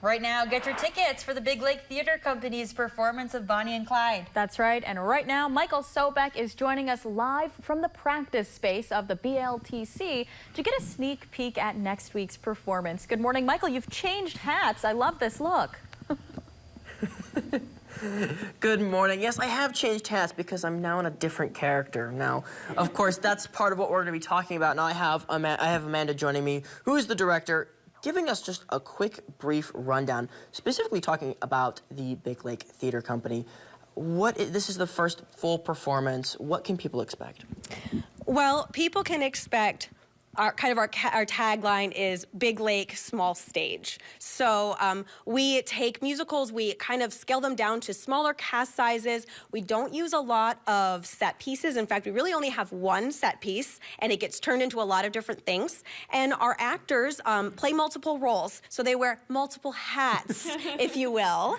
Right now, get your tickets for the Big Lake Theater Company's performance of Bonnie and Clyde. That's right. And right now, Michael Sobek is joining us live from the practice space of the BLTC to get a sneak peek at next week's performance. Good morning, Michael. You've changed hats. I love this look. Good morning. Yes, I have changed hats because I'm now in a different character. Now, of course, that's part of what we're going to be talking about. Now, I have Amanda joining me, who is the director, giving us just a quick, brief rundown, specifically talking about the Big Lake Theater Company. This is the first full performance. What can people expect? Well, people can expect our tagline is Big Lake, Small Stage. So we take musicals, we kind of scale them down to smaller cast sizes. We don't use a lot of set pieces. In fact, we really only have one set piece, and it gets turned into a lot of different things. And our actors play multiple roles, so they wear multiple hats, if you will.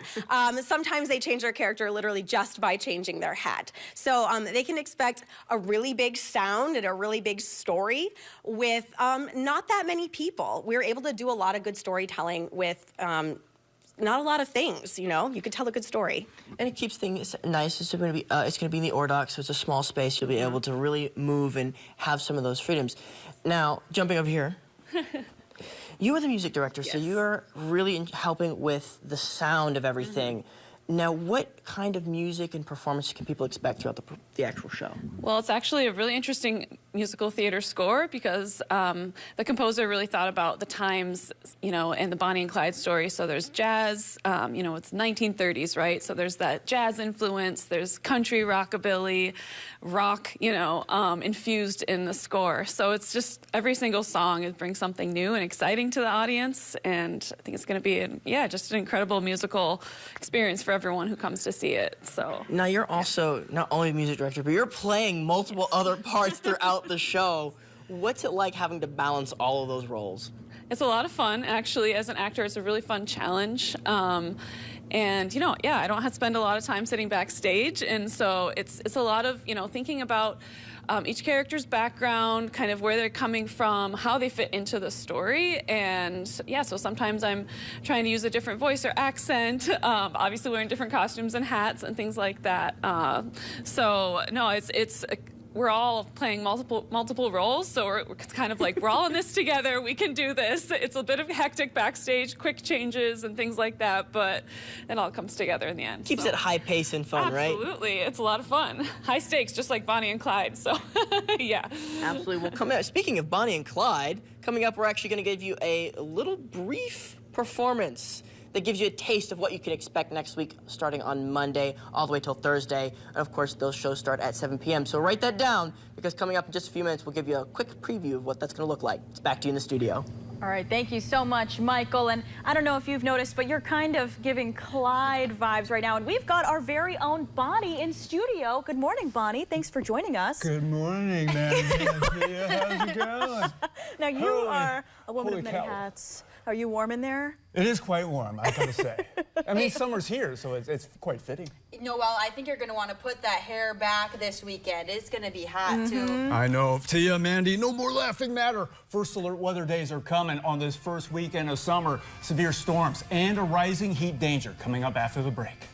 Sometimes they change their character literally just by changing their hat. So they can expect a really big sound and a really big story with not that many people. We're able to do a lot of good storytelling with not a lot of things, you know? You could tell a good story. And it keeps things nice. It's going to be in the Ordox, so it's a small space. You'll be able to really move and have some of those freedoms. Now, jumping over here, you are the music director, yes. So you're really helping with the sound of everything. Now, what kind of music and performance can people expect throughout the actual show? Well, it's actually a really interesting musical theater score because the composer really thought about the times, you know, and the Bonnie and Clyde story. So there's jazz, you know, it's 1930s, right? So there's that jazz influence, there's country, rockabilly, rock, you know, infused in the score. So it's just every single song it brings something new and exciting to the audience. And I think it's going to be, just an incredible musical experience for everyone who comes to see it. So now you're also not only a music director, but you're playing multiple other parts throughout the show. What's it like having to balance all of those roles? It's a lot of fun, actually. As an actor, it's a really fun challenge. And, you know, I don't have to spend a lot of time sitting backstage. And so it's a lot of, you know, thinking about each character's background, kind of where they're coming from, how they fit into the story. And so sometimes I'm trying to use a different voice or accent, obviously wearing different costumes and hats and things like that. So no, we're all playing multiple roles, so it's kind of like we're all in this together. We can do this. It's a bit of hectic backstage, quick changes and things like that, but it all comes together in the end. Keeps it high pace and fun, right? Absolutely, it's a lot of fun. High stakes, just like Bonnie and Clyde. So, yeah. Absolutely. Well, speaking of Bonnie and Clyde, coming up, we're actually going to give you a little brief performance that gives you a taste of what you can expect next week, starting on Monday all the way till Thursday. And of course, those shows start at 7 p.m. So write that down, because coming up in just a few minutes, we'll give you a quick preview of what that's going to look like. It's back to you in the studio. All right, thank you so much, Michael. And I don't know if you've noticed, but you're kind of giving Clyde vibes right now. And we've got our very own Bonnie in studio. Good morning, Bonnie. Thanks for joining us. Good morning, man. How's it going? Now, you are a woman of many hats. Are you warm in there? It is quite warm, I gotta say. I mean, summer's here, so it's quite fitting. No, well, I think you're going to want to put that hair back this weekend. It's going to be hot, too. I know. Tia, Mandy, no more laughing matter. First alert weather days are coming on this first weekend of summer. Severe storms and a rising heat danger coming up after the break.